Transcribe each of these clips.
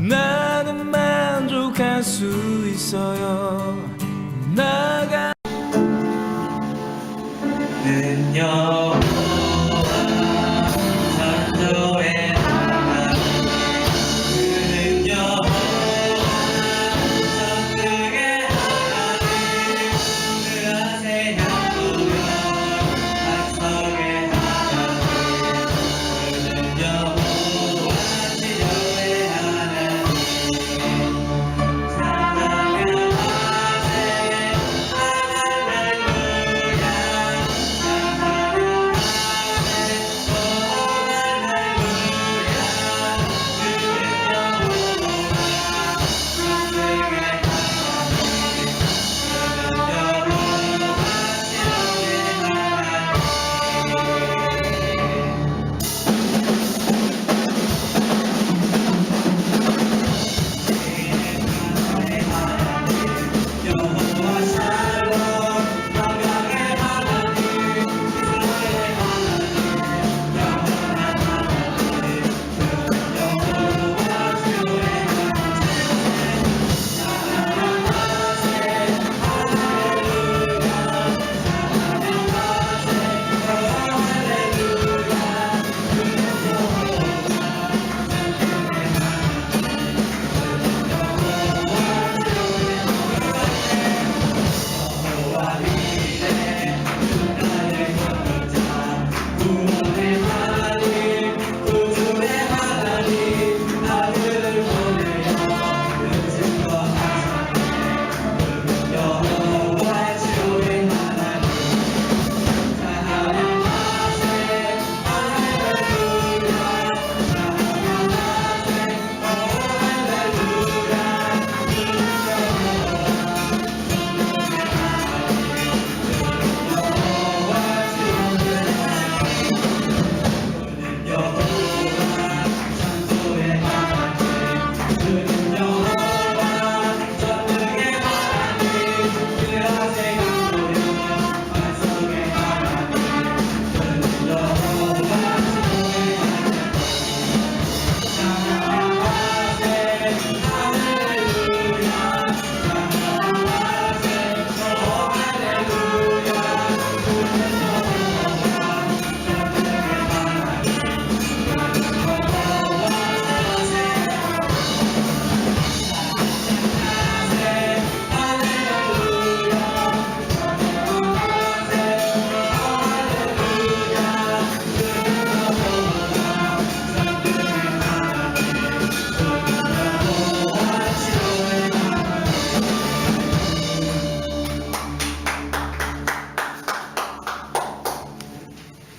나는 만족할 수 있어요. 나가 는 여호와 창조의 하나님 그는 여호와 전능의 하나님 그하세 향도여 반석의 하나님 그는 여호와 지존의 하나님 사랑의 하세 할렐루야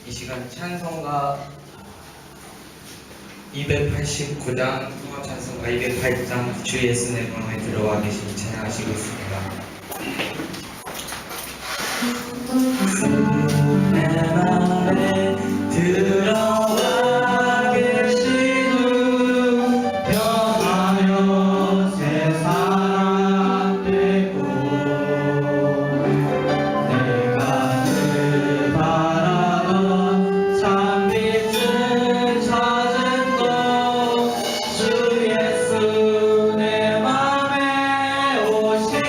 이 시간 찬송가 289장, 통합 찬송가 208장 주 예수 내 마음에 들어와 계시니 찬양하시고 있습니다. 내 마음에 들어와 계시는 변하여 새 사람 되고 내가 늘 바라던 참 빛을 찾은 것 주 예수 내 맘에 오시니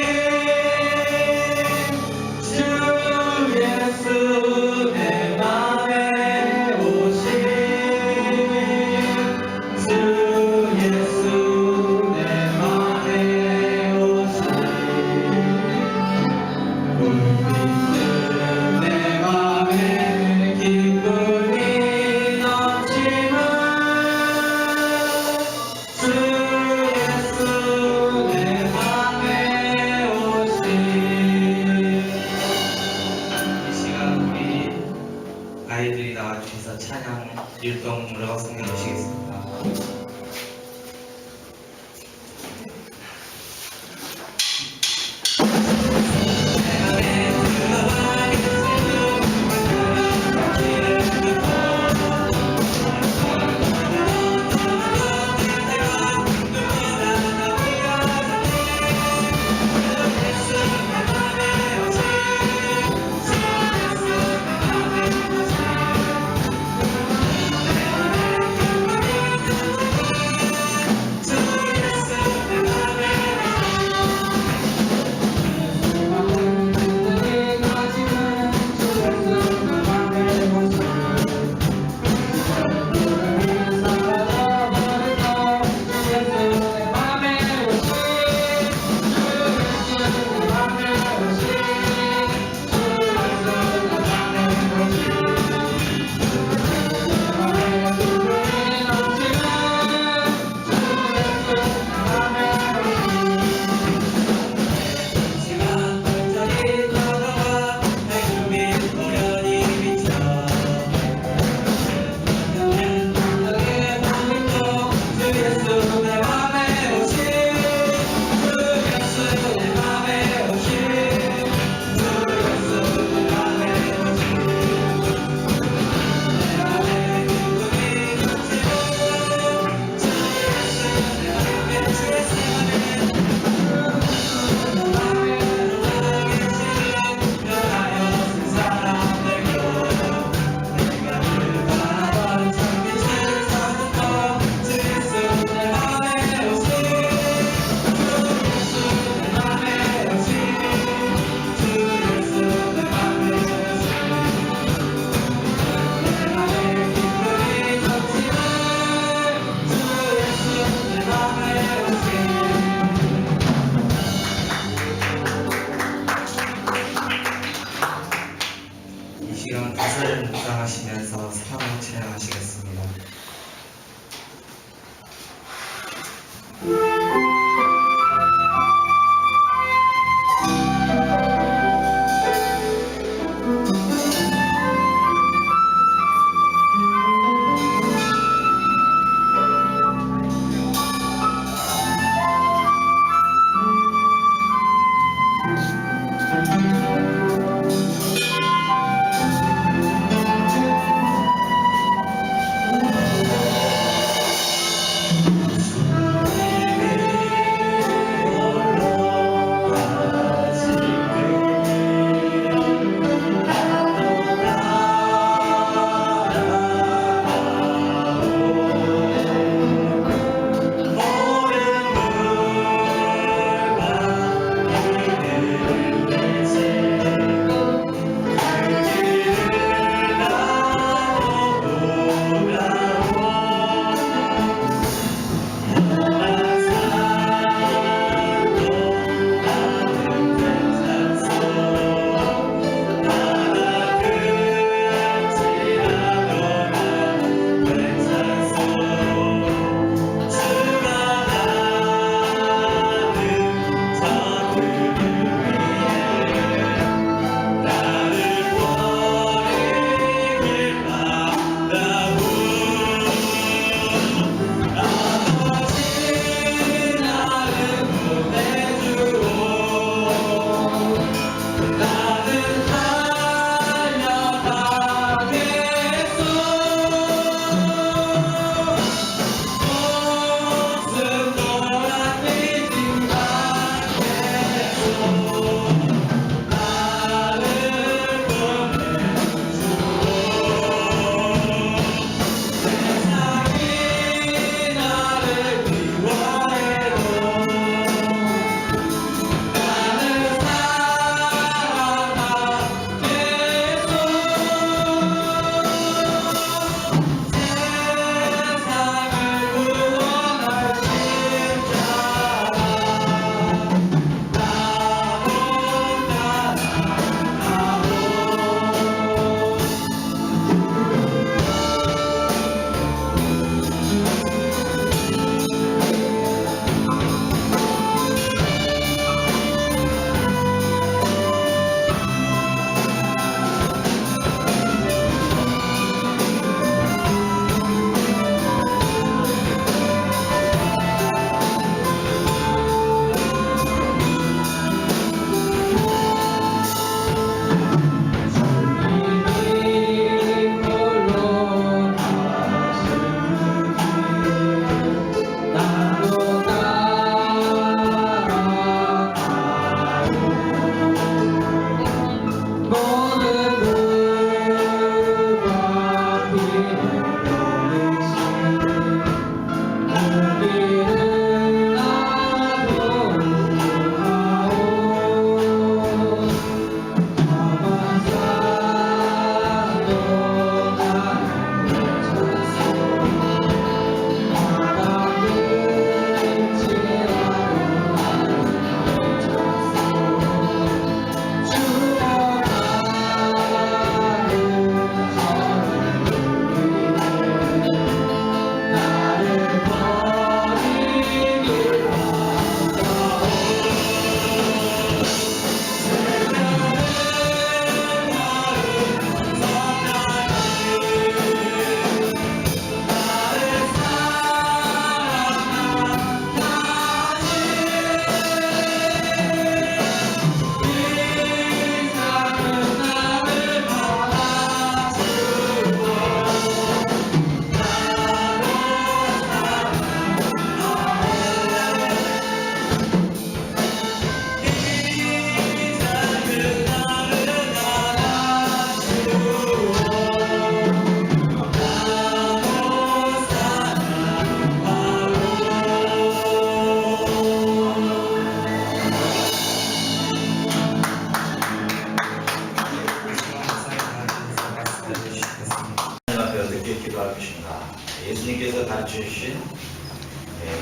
기도할 것인가? 예수님께서 가르쳐 주신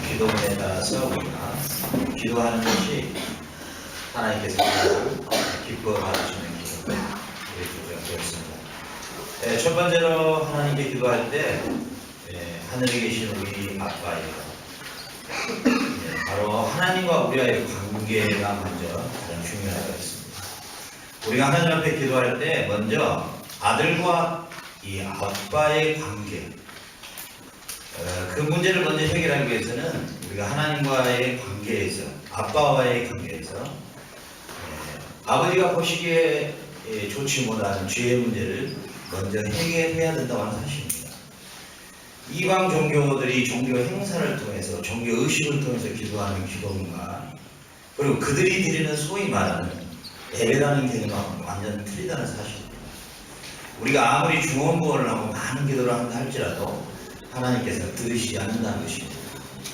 기도문에 따라서 우리가 기도하는 것이 하나님께서 가장 기뻐하시는 기도가 되었습니다. 첫 번째로 하나님께 기도할 때 하늘에 계신 우리 아빠예요. 바로 하나님과 우리와의 관계가 먼저 가장 중요하다고 했습니다. 우리가 하나님 앞에 기도할 때 먼저 아들과 이 아빠의 관계, 그 문제를 먼저 해결하기 위해서는 우리가 하나님과의 관계에서, 아빠와의 관계에서 아버지가 보시기에 좋지 못한 죄의 문제를 먼저 해결해야 된다고 하는 사실입니다. 이방 종교들이 종교 행사를 통해서, 종교 의식을 통해서 기도하는 기도문과, 그리고 그들이 드리는 소위 말하는 예배라는 개념하고는 완전 틀리다는 사실입니다. 우리가 아무리 중언부언을 하고 많은 기도를 한다 할지라도 하나님께서 들으시지 않는다는 것입니다.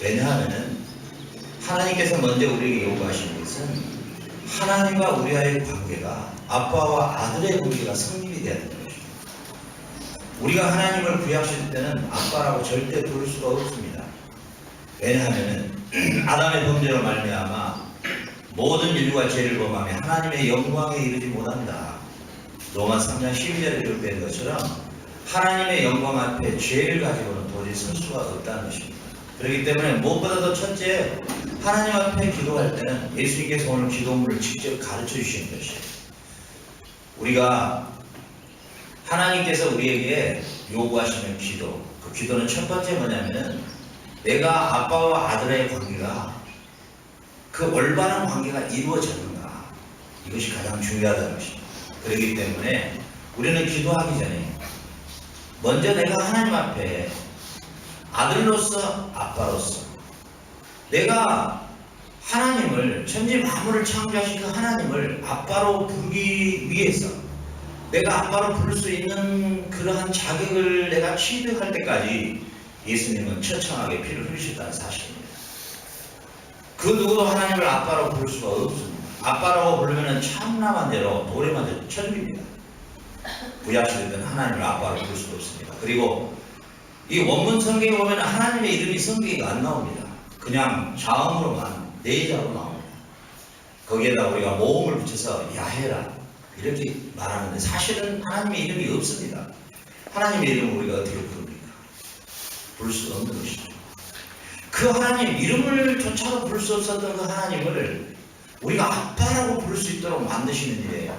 왜냐하면 하나님께서 먼저 우리에게 요구하시는 것은 하나님과 우리와의 관계가, 아빠와 아들의 관계가 성립이 되어야 된다는 것입니다. 우리가 하나님을 구약시킬 때는 아빠라고 절대 부를 수가 없습니다. 왜냐하면 아담의 범죄로 말미암아 모든 인류가 죄를 범하며 하나님의 영광에 이르지 못한다. 로마 3장 12절에 기록된 것처럼 하나님의 영광 앞에 죄를 가지고는 도저히 설 수가 없다는 것입니다. 그렇기 때문에 무엇보다도 첫째, 하나님 앞에 기도할 때는 예수님께서 오늘 기도문을 직접 가르쳐 주시는 것이에요. 우리가 하나님께서 우리에게 요구하시는 기도, 그 기도는 첫 번째 뭐냐면은 내가 아빠와 아들의 관계가, 그 올바른 관계가 이루어졌는가, 이것이 가장 중요하다는 것입니다. 그렇기 때문에 우리는 기도하기 전에 먼저 내가 하나님 앞에 아들로서, 아빠로서, 내가 하나님을, 천지 만물을 창조하신 그 하나님을 아빠로 부르기 위해서, 내가 아빠로 부를 수 있는 그러한 자격을 내가 취득할 때까지 예수님은 처참하게 피를 흘리셨다는 사실입니다. 그 누구도 하나님을 아빠로 부를 수가 없습니다. 아빠라고 부르면 참나만 대로 노래만 대로 천국입니다. 구약시대는 하나님을 아빠로 부를 수가 없습니다. 그리고 이 원문 성경에 보면 하나님의 이름이 성경에 안 나옵니다. 그냥 자음으로만, 내자로 나옵니다. 거기에다 우리가 모음을 붙여서 야해라 이렇게 말하는데 사실은 하나님의 이름이 없습니다. 하나님의 이름을 우리가 어떻게 부릅니까? 부를 수 없는 것이죠. 그 하나님 이름을 조차도 부를 수 없었던 그 하나님을 우리가 아빠라고 부를 수 있도록 만드시는 일에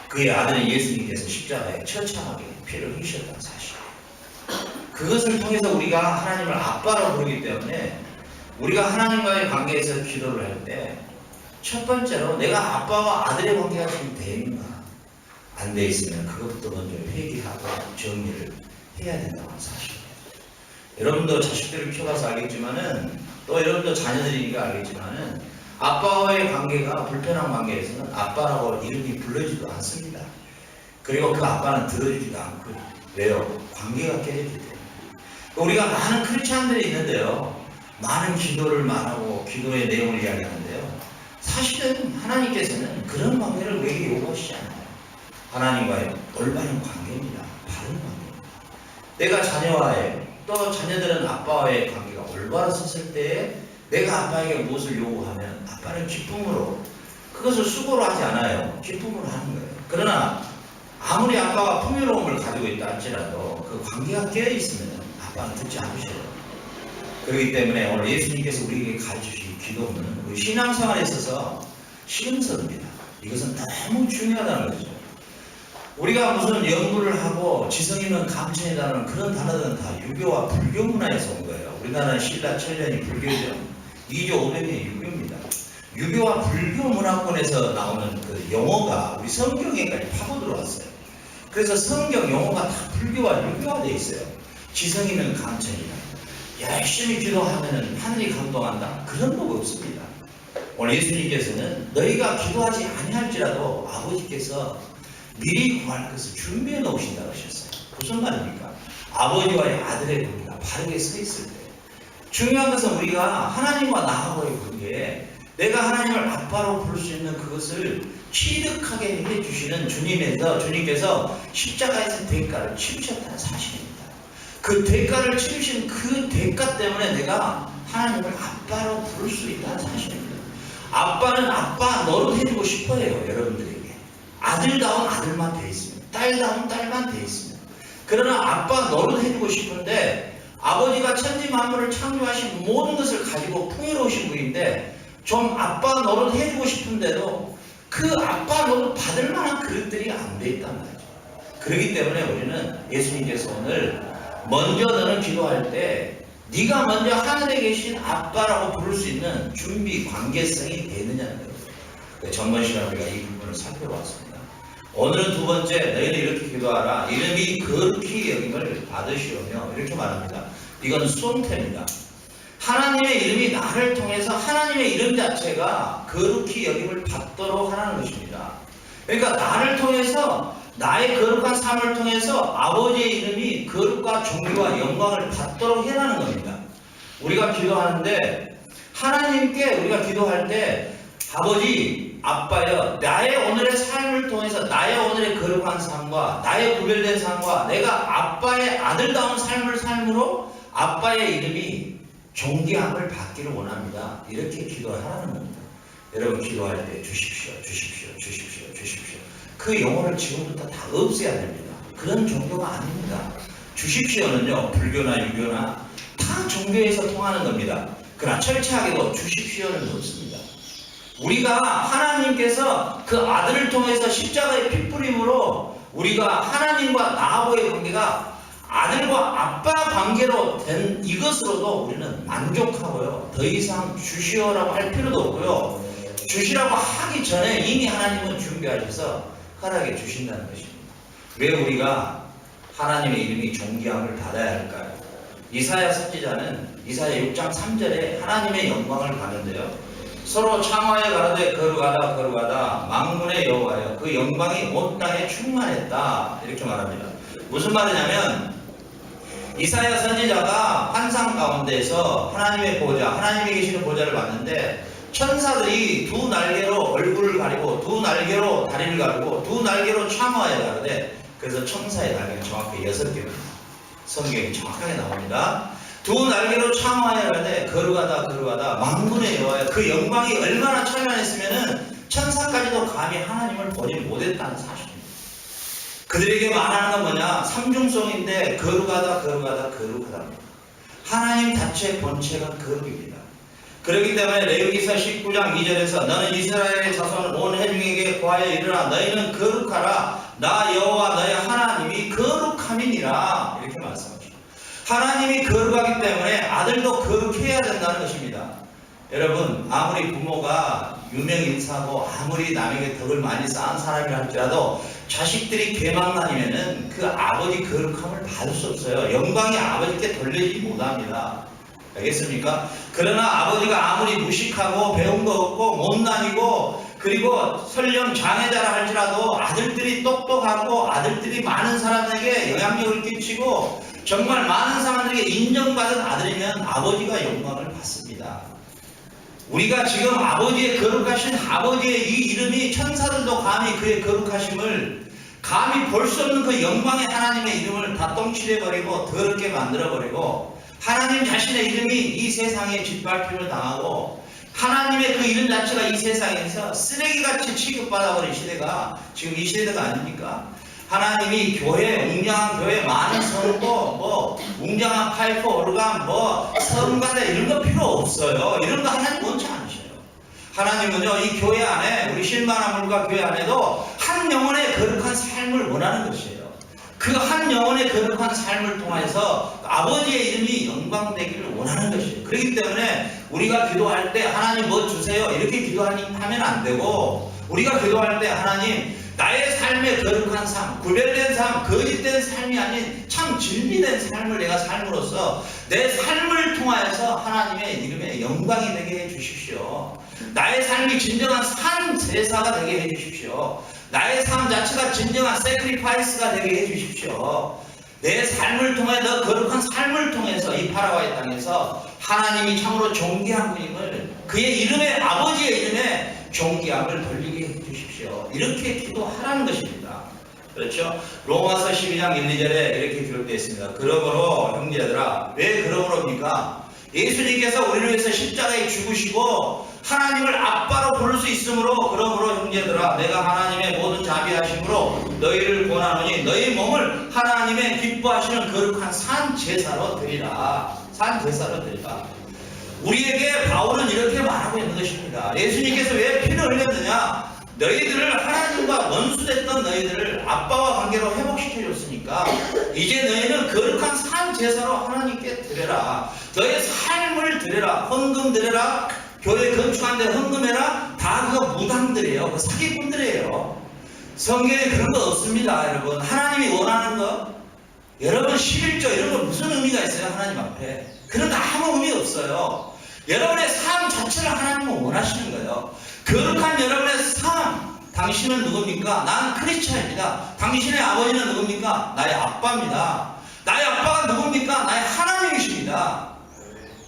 그의 아들인 예수님께서 십자가에 처참하게 피를 흘리셨다는 사실. 그것을 통해서 우리가 하나님을 아빠로 부르기 때문에 우리가 하나님과의 관계에서 기도를 할 때 첫 번째로 내가 아빠와 아들의 관계가 지금 돼 있는가, 안 돼 있으면 그것부터 먼저 회개하고 정리를 해야 된다는 사실입니다. 여러분도 자식들을 키워서 알겠지만은, 또 여러분도 자녀들이니까 알겠지만은, 아빠와의 관계가 불편한 관계에서는 아빠라고 이름이 불러지도 않습니다. 그리고 그 아빠는 들어주지도 않고. 왜요? 관계가 깨졌기 때문에. 우리가 많은 크리스찬들이 있는데요, 많은 기도를 말하고 기도의 내용을 이야기하는데요, 사실은 하나님께서는 그런 관계를 우리에게 요구하시지 않아요. 하나님과의 올바른 관계입니다. 바른 관계입니다. 내가 자녀와의, 또 자녀들은 아빠와의 관계가 올바랐을 때에 내가 아빠에게 무엇을 요구하면 아빠는 기쁨으로, 그것을 수고로 하지 않아요. 기쁨으로 하는 거예요. 그러나 아무리 아빠가 풍요로움을 가지고 있다 할지라도 그 관계가 깨어있으면 아빠는 듣지 않으셔요. 그렇기 때문에 오늘 예수님께서 우리에게 가르치신 기도는 우리 신앙생활에 있어서 실험서입니다. 이것은 너무 중요하다는 거죠. 우리가 무슨 연구를 하고 지성 있는 감천이라는 그런 단어들은 다 유교와 불교 문화에서 온 거예요. 우리나라는 신라 천년이 불교죠. 2조 500년이 유교입니다. 유교와 불교 문화권에서 나오는 그 용어가 우리 성경에까지 파고 들어왔어요. 그래서 성경 용어가 다 불교와 유교화되어 있어요. 지성 있는 감천이다, 열심히 기도하면 하늘이 감동한다, 그런 법 없습니다. 오늘 예수님께서는 너희가 기도하지 아니할지라도 아버지께서 미리 구할 것을 준비해 놓으신다고 하셨어요. 무슨 말입니까? 아버지와의 아들의 관계가 바르게 서 있을 때, 중요한 것은 우리가 하나님과 나하고의 관계에 내가 하나님을 아빠로 부를 수 있는 그것을 취득하게 해주시는 주님께서 십자가에서 대가를 치르셨다는 사실입니다. 그 대가를 치르신 그 대가 때문에 내가 하나님을 아빠로 부를 수 있다는 사실입니다. 아빠는 아빠 노릇 해주고 싶어요. 여러분들에게 아들다운 아들만 돼 있으면, 딸다운 딸만 돼 있으면. 그러나 아빠 노릇 해주고 싶은데 아버지가 천지 만물을 창조하신 모든 것을 가지고 풍요로우신 분인데 좀 아빠 노릇 해주고 싶은데도 그 아빠 노릇 받을 만한 그릇들이 안 돼 있단 말이죠. 그렇기 때문에 우리는 예수님께서 오늘 먼저 너는 기도할 때 네가 먼저 하늘에 계신 아빠라고 부를 수 있는 준비 관계성이 되느냐는 거예요. 전번 시간에 우리가 이 부분을 살펴봤습니다. 오늘은 두 번째, 너희는 이렇게 기도하라. 이름이 거룩히 여김을 받으시오며 이렇게 말합니다. 이건 수동태입니다. 하나님의 이름이 나를 통해서 하나님의 이름 자체가 거룩히 여김을 받도록 하라는 것입니다. 그러니까 나를 통해서 나의 거룩한 삶을 통해서 아버지의 이름이 거룩과 존귀와 영광을 받도록 해라는 겁니다. 우리가 기도하는데 하나님께 우리가 기도할 때 아버지, 아빠여, 나의 오늘의 삶을 통해서 나의 오늘의 거룩한 삶과 나의 구별된 삶과 내가 아빠의 아들다운 삶을 삶으로 아빠의 이름이 존귀함을 받기를 원합니다. 이렇게 기도하라는 겁니다. 여러분 기도할 때 주십시오, 주십시오, 주십시오, 주십시오. 그 용어를 지금부터 다 없애야 됩니다. 그런 종교가 아닙니다. 주십시오는요, 불교나 유교나 다 종교에서 통하는 겁니다. 그러나 철저하게도 주십시오는 없습니다. 우리가 하나님께서 그 아들을 통해서 십자가의 핏부림으로 우리가 하나님과 나하고의 관계가 아들과 아빠 관계로 된 이것으로도 우리는 만족하고요. 더 이상 주시오라고 할 필요도 없고요. 주시라고 하기 전에 이미 하나님은 준비하셔서 허락해 주신다는 것입니다. 왜 우리가 하나님의 이름이 존귀함을 받아야 할까요? 이사야 선지자는 이사야 6장 3절에 하나님의 영광을 가는데요. 서로 창화에 가라되 거룩하다 거룩하다 만군의 여호와여 그 영광이 온 땅에 충만했다 이렇게 말합니다. 무슨 말이냐면 이사야 선지자가 환상 가운데에서 하나님의 보좌, 하나님이 계시는 보좌를 봤는데 천사들이 두 날개로 얼굴을 가리고 두 날개로 다리를 가리고 두 날개로 창화에 가는데 그래서 천사의 날개는 정확히 6개입니다. 성경이 정확하게 나옵니다. 두 날개로 창화에 가는데 거룩하다 거룩하다 만군의 여호와여 그 영광이 얼마나 찬란했으면은 천사까지도 감히 하나님을 보지 못했다는 사실입니다. 그들에게 말하는 건 뭐냐? 삼중성인데 거룩하다 거룩하다 거룩하답니다. 하나님 자체의 본체가 거룩입니다. 그렇기 때문에 레위기서 19장 2절에서 너는 이스라엘의 자손 온 회중에게 고하여 이르라 너희는 거룩하라 나 여호와 너희 하나님이 거룩함이니라 이렇게 말씀하십니다. 하나님이 거룩하기 때문에 아들도 거룩해야 된다는 것입니다. 여러분 아무리 부모가 유명인사고 아무리 남에게 덕을 많이 쌓은 사람이라 할지라도 자식들이 괴망난이면은 그 아버지 거룩함을 받을 수 없어요. 영광이 아버지께 돌리지 못합니다. 알겠습니까? 그러나 아버지가 아무리 무식하고 배운 거 없고 못난이고 그리고 설령 장애자라 할지라도 아들들이 똑똑하고 아들들이 많은 사람에게 영향력을 끼치고 정말 많은 사람들에게 인정받은 아들이면 아버지가 영광을 받습니다. 우리가 지금 아버지의 거룩하신 아버지의 이 이름이 천사들도 감히 그의 거룩하심을 감히 볼 수 없는 그 영광의 하나님의 이름을 다 똥칠해버리고 더럽게 만들어버리고 하나님 자신의 이름이 이 세상에 짓밟힘을 당하고 하나님의 그 이름 자체가 이 세상에서 쓰레기같이 취급받아버린 시대가 지금 이 시대가 아닙니까? 하나님이 교회, 웅장한 교회 많은 성도, 웅장한 파이프 오르간, 성가대 이런 거 필요 없어요. 이런 거 하나님 원치 않으셔요. 하나님은요, 이 교회 안에, 우리 실만화물과 교회 안에도 한 영혼의 거룩한 삶을 원하는 것이에요. 그 한 영혼의 거룩한 삶을 통해서 아버지의 이름이 영광되기를 원하는 것이에요. 그렇기 때문에 우리가 기도할 때 하나님 뭐 주세요 이렇게 기도하면 안 되고 우리가 기도할 때 하나님 나의 삶의 거룩한 삶, 구별된 삶, 거짓된 삶이 아닌 참 진리된 삶을 내가 삶으로써 내 삶을 통하여서 하나님의 이름에 영광이 되게 해주십시오. 나의 삶이 진정한 산 제사가 되게 해주십시오. 나의 삶 자체가 진정한 세크리파이스가 되게 해주십시오. 내 삶을 통해 너 거룩한 삶을 통해서 이 파라과이 땅에서 하나님이 참으로 존귀한 분임을 그의 이름에 아버지의 이름에 존귀함을 돌리게 해주십시오. 이렇게 기도하라는 것입니다. 그렇죠? 로마서 12장 1, 2절에 이렇게 기록되어 있습니다. 그러므로 형제들아 왜 그러므로입니까? 예수님께서 우리를 위해서 십자가에 죽으시고 하나님을 아빠로 부를 수 있으므로 그러므로 형제들아 내가 하나님의 모든 자비하심으로 너희를 권하노니 너희 몸을 하나님의 기뻐하시는 거룩한 산 제사로 드리라. 산 제사로 드리라. 우리에게 바울은 이렇게 말하고 있는 것입니다. 예수님께서 왜 피를 흘렸느냐? 너희들을 하나님과 원수됐던 너희들을 아빠와 관계로 회복시켜줬으니까 이제 너희는 거룩한 산 제사로 하나님께 드려라. 너의 삶을 드려라. 헌금 드려라. 교회 건축하는데 헌금해라. 다 그거 무당들이에요. 그 사기꾼들이에요. 성경에 그런 거 없습니다. 여러분, 하나님이 원하는 거, 여러분 11조 이런 거 무슨 의미가 있어요? 하나님 앞에 그런 거 아무 의미 없어요. 여러분의 삶 자체를 하나님은 원하시는 거예요. 거룩한 여러분의 삶. 당신은 누굽니까? 나는 크리스찬입니다. 당신의 아버지는 누굽니까? 나의 아빠입니다. 나의 아빠가 누굽니까? 나의 하나님이십니다.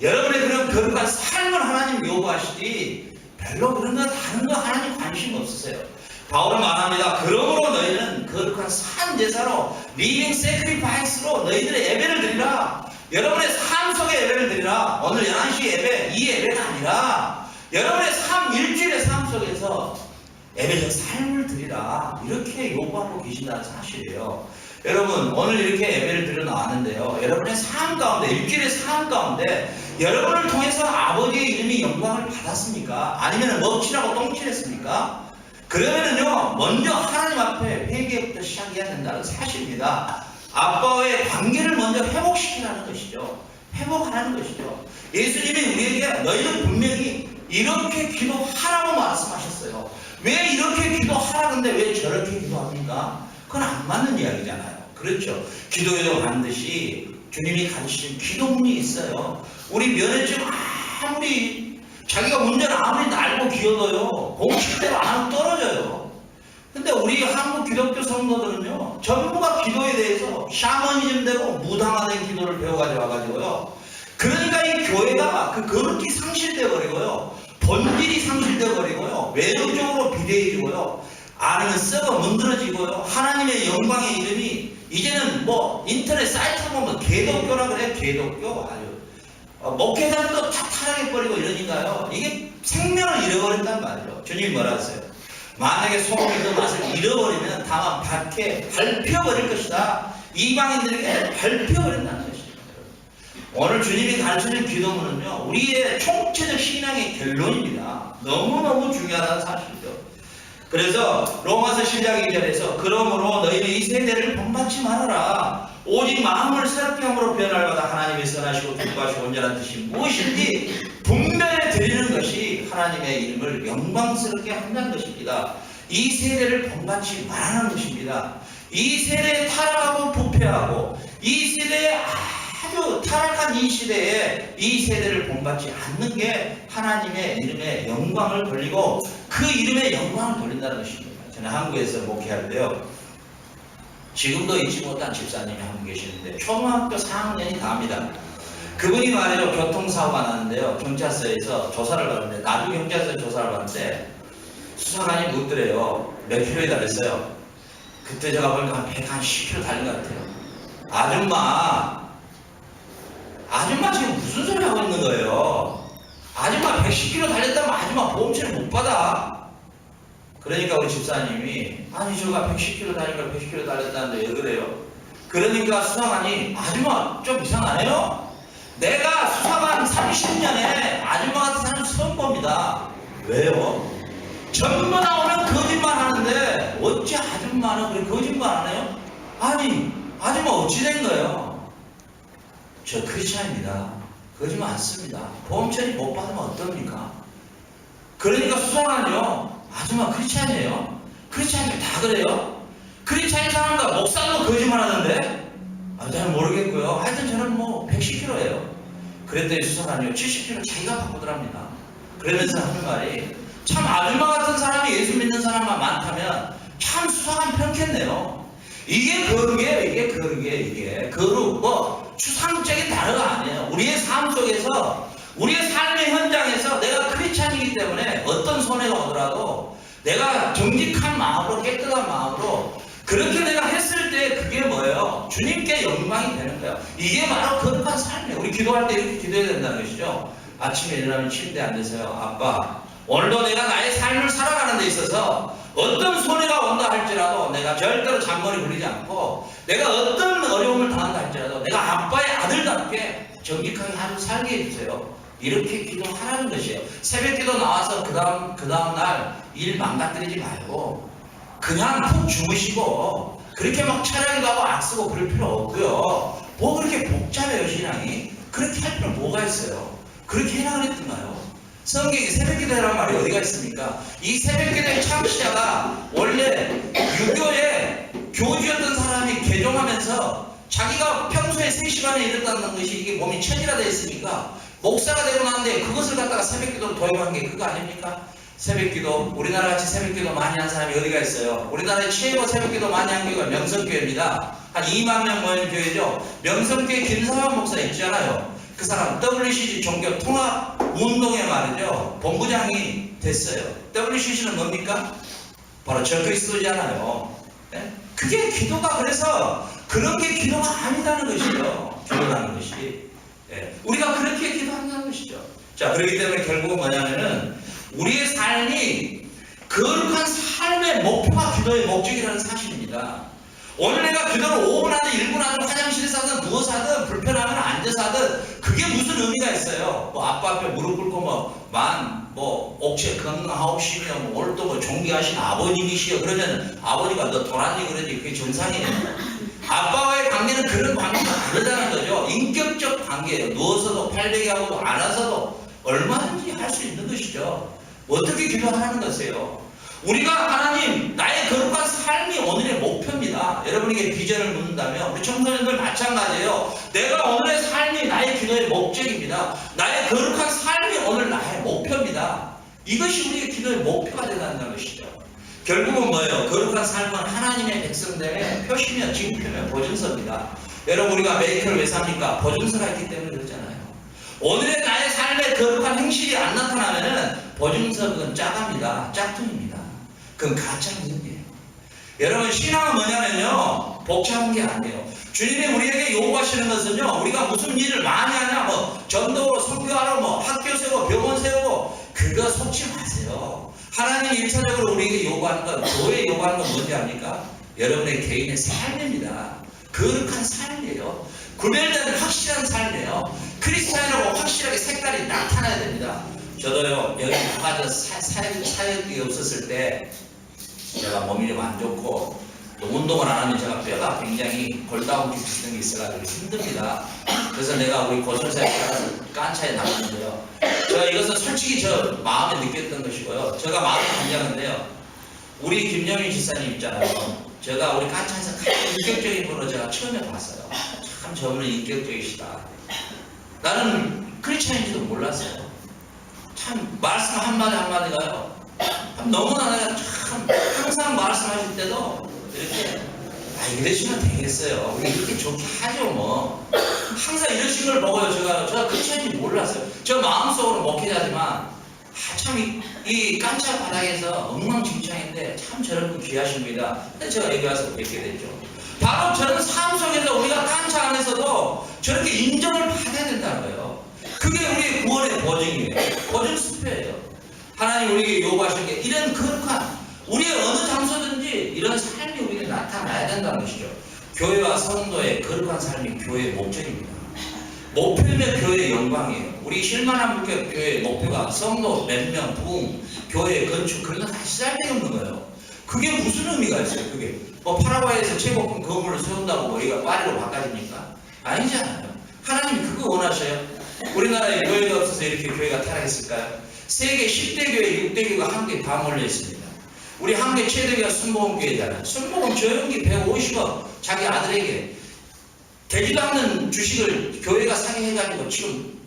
여러분의 그런 거룩한 삶을 하나님 요구하시지 별로 그런 거 다른 거 하나님 관심 없으세요. 바울은 말합니다. 그러므로 너희는 거룩한 산 제사로 리빙 세크리파이스로 너희들의 예배를 드리라. 여러분의 삶 속에 예배를 드리라. 오늘 11시 예배, 이 예배가 아니라 여러분의 삶, 일주일의 삶 속에서 예배적 삶을 드리라. 이렇게 요구하고 계신다는 사실이에요. 여러분, 오늘 이렇게 예배를 드려 나왔는데요. 여러분의 삶 가운데, 일주일의 삶 가운데 여러분을 통해서 아버지의 이름이 영광을 받았습니까? 아니면 먹칠하고 똥칠했습니까? 그러면은요, 먼저 하나님 앞에 회개부터 시작해야 된다는 사실입니다. 아빠와의 관계를 먼저 회복시키라는 것이죠. 회복하라는 것이죠. 예수님이 우리에게 너희는 분명히 이렇게 기도하라고 말씀하셨어요. 왜 이렇게 기도하라 근데 왜 저렇게 기도합니까? 그건 안 맞는 이야기잖아요. 그렇죠. 기도에도 반드시 주님이 가르치신 기도문이 있어요. 우리 면회증 아무리 자기가 문제를 아무리 날고 기어도요, 공식대로 안 떨어져요. 근데 우리 한국 기독교 성도들은요, 전부가 기도에 대해서 샤머니즘 되고 무당화된 기도를 배워가지고 와가지고요. 그러니까 이 교회가 그 거룩이 상실되어 버리고요, 본질이 상실되어 버리고요, 외형적으로 비대해지고요, 안은 썩어 문드러지고요, 하나님의 영광의 이름이 이제는 뭐 인터넷 사이트 보면 개독교라 그래요. 개독교 아주 목회자들도 다 타락해버리고 이러니까요, 이게 생명을 잃어버린단 말이죠. 주님이 뭐라 하세요? 만약에 소금이 그 맛을 잃어버리면 다만 밖에 밟혀버릴 것이다. 이방인들에게 밟혀버린다는 것입니다. 오늘 주님이 가르치는 기도문은요, 우리의 총체적 신앙의 결론입니다. 너무너무 중요하다는 사실이죠. 그래서 로마서 10장 2절에서 그러므로 너희는 이 세대를 본받지 말아라. 오직 마음을 새롭게 함으로 변할마다 하나님의 선하시고 기뻐하시고 온전한 뜻이 무엇인지 분별해 드리는 것이 하나님의 이름을 영광스럽게 한다는 것입니다. 이 세대를 본받지 말라는 것입니다. 이 세대에 타락하고 부패하고 이 세대에 아주 타락한 이 시대에 이 세대를 본받지 않는 게 하나님의 이름에 영광을 돌리고 그 이름에 영광을 돌린다는 것입니다. 저는 한국에서 목회할 때요, 지금도 잊지 못한 집사님이 한 분 계시는데 초등학교 4학년이 다합니다. 그분이 말이죠, 교통사고가 나는데요, 경찰서에서 조사를 받는데, 나도 경찰서에 조사를 받는데 수사관이 묻더래요. 몇 킬로에 달렸어요? 그때 제가 보니까 한 110km 달린 것 같아요. 아줌마 지금 무슨 소리 하고 있는 거예요? 아줌마 110km 달렸다면 아줌마 보험치를 못 받아. 그러니까 우리 집사님이 아니 저가 110km 달린 걸 110km 달렸다는데 왜 그래요? 그러니까 수사관이 아줌마 좀 이상하네요? 내가 수사관 30년에 아줌마 같은 사람 처음 봅니다. 왜요? 전부 다 오면 거짓말 하는데 어찌 아줌마는 그래 거짓말 안 해요? 아니 아줌마 어찌 된 거예요? 저 크리스찬입니다. 거짓말 안 씁니다. 보험 처리 못 받으면 어떡합니까? 그러니까 수사관이요, 아줌마 크리스찬이에요? 크리스찬이 다 그래요? 크리스찬인 사람과 목사도 거짓말 하는데? 잘 모르겠고요. 하여튼 저는 뭐 110kg예요. 그랬더니 수사관이요, 70kg 자기가 바꾸더랍니다. 그러면서 하는 말이, 참 아줌마 같은 사람이 예수 믿는 사람만 많다면 참 수사관 편겠네요. 이게 거룩이에요. 이게 거룩이에요. 이게 거룩, 뭐 추상적인 단어가 아니에요. 우리의 삶 속에서, 우리의 삶의 현장에서 내가 크리스찬이기 때문에 어떤 손해가 오더라도 내가 정직한 마음으로, 깨끗한 마음으로 그렇게 내가 했을 때 그게 뭐예요? 주님께 영광이 되는 거예요. 이게 바로 거룩한 삶이에요. 우리 기도할 때 이렇게 기도해야 된다는 것이죠. 아침에 일어나면 침대에 앉으세요. 아빠, 오늘도 내가 나의 삶을 살아가는 데 있어서 어떤 손해가 온다 할지라도 내가 절대로 잔머리 굴리지 않고 내가 어떤 어려움을 당한다 할지라도 내가 아빠의 아들답게 정직하게 하루 살게 해주세요. 이렇게 기도하라는 것이에요. 새벽 기도 나와서 그 다음 날 일 망가뜨리지 말고 그냥 푹 주무시고 그렇게 막 차량도 하고 악쓰고 그럴 필요 없고요. 뭐 그렇게 복잡해요 신앙이. 그렇게 할 필요 뭐가 있어요. 그렇게 해라 그랬던가요? 성경에 새벽기도 해라는 말이 어디가 있습니까? 이 새벽기도의 창시자가 원래 유교의 교주였던 사람이 개종하면서 자기가 평소에 3시간에 일했다는 것이 이게 몸이 천일화되어 있으니까 목사가 되고 나는데 그것을 갖다가 새벽기도로 도입한 게 그거 아닙니까? 새벽기도, 우리나라 같이 새벽기도 많이 한 사람이 어디가 있어요? 우리나라의 최고 새벽기도 많이 한 교회가 명성교회입니다. 한 2만 명 모이는 교회죠. 명성교회 김사환 목사 있잖아요. 그 사람 WCG 종교 통합 운동에 말이죠. 본부장이 됐어요. WCG는 뭡니까? 바로 적그리스도잖아요. 네? 그게 기도가 그래서 그런 게 기도가 아니다는 것이죠. 기도라는 것이. 네. 우리가 그렇게 기도한다는 것이죠. 자, 그렇기 때문에 결국은 뭐냐면은 우리의 삶이 거룩한 삶의 목표가 기도의 목적이라는 사실입니다. 오늘 내가 기도를 5분 하든 1분 하든 화장실에서 하든 누워서 하든 불편하면 앉아서 하든 그게 무슨 의미가 있어요. 뭐 아빠 앞에 무릎 꿇고 옥체 건강하옵시며 오늘 또 뭐 존귀하신 아버님이시여 그러면 아버지가 너 도란지 그러지 그게 정상이에요. 아빠와의 관계는 그런 관계가 다르다는 거죠. 인격적 관계예요. 누워서도 팔베개 하고도 안아서도 얼마든지 할 수 있는 것이죠. 어떻게 기도하라는 것이에요. 우리가 하나님 나의 거룩한 삶이 오늘의 목표입니다. 여러분에게 비전을 묻는다면 우리 청소년들 마찬가지예요. 내가 오늘의 삶이 나의 기도의 목적입니다. 나의 거룩한 삶이 오늘 나의 목표입니다. 이것이 우리의 기도의 목표가 된다는 것이죠. 결국은 뭐예요? 거룩한 삶은 하나님의 백성들의 표시며 징표며 보증서입니다. 여러분 우리가 메이커를 왜 삽니까? 보증서가 있기 때문에 그렇잖아요. 오늘의 나의 삶의 거룩한 행실이 안 나타나면은 보증서는 짜갑니다. 짝퉁입니다. 그건 가짜 믿음이에요. 여러분 신앙은 뭐냐면요 복잡한 게 아니에요. 주님이 우리에게 요구하시는 것은요 우리가 무슨 일을 많이 하냐 뭐 전도로 선교하러 뭐 학교 세우고 병원 세우고 그거 속지 마세요. 하나님이 1차적으로 우리에게 요구하는 건 교회에 요구하는 건 뭔지 압니까? 여러분의 개인의 삶입니다. 거룩한 삶이에요. 구별된 확실한 삶이에요. 크리스찬이라고 확실하게 색깔이 나타나야 됩니다. 저도요 여기 나가서 사역이 없었을 때 제가 몸이 좀 안 좋고 또 운동을 안 하면 제가 뼈가 굉장히 골다공증 비슷한 게 있어가지고 힘듭니다. 그래서 내가 우리 고선사에 따라서 깐차에 나갔는데요. 제가 이것은 솔직히 저 마음에 느꼈던 것이고요. 제가 마음이 간장한데요. 우리 김영희 지사님 있잖아요. 제가 우리 깐차에서 가장 인격적인 분으로 제가 처음에 봤어요. 참 저분은 인격적이시다. 나는 크리스찬인지도 몰랐어요. 참 말씀 한마디 한마디가요. 너무나 내가 참 항상 말씀하실 때도 이렇게 이러시면 되겠어요. 우리 이렇게 좋게 하죠 뭐. 항상 이러신 걸 보고요. 제가 크리스찬인지 몰랐어요. 저 마음속으로 목회자지만 참 이 깐차 바닥에서 엉망진창인데 참 저런 분 귀하십니다. 근데 제가 여기 와서 뵙게 됐죠. 바로 저런 삶 속에서 우리가 깐차 안에서도 저렇게 인정을 받아야 된다는 거예요. 그게 우리의 구원의 보증이에요. 보증 수표예요. 하나님 우리에게 요구하신 게 이런 거룩한 우리의 어느 장소든지 이런 삶이 우리에게 나타나야 된다는 것이죠. 교회와 성도의 거룩한 삶이 교회의 목적입니다. 목표면 교회의 영광이에요. 우리 실만한 교회의 목표가 성도 몇 명, 부흥, 교회 건축 그런 거 다 시작되어 없는 거예요. 그게 무슨 의미가 있어요? 그게 뭐 파라과이에서 최고급 건물을 세운다고 우리가 파리로 바꿔집니까? 아니잖아요. 하나님이 그거 원하셔요. 우리나라에 교회가 없어서 이렇게 교회가 타락했을까요? 세계 10대 교회, 6대 교회가 한국에 다 몰려 있습니다. 우리 한국의 최대교회가 순복음교회잖아요. 순복음 조용기 150억 자기 아들에게 되지도 않는 주식을 교회가 사게 해가지고 지금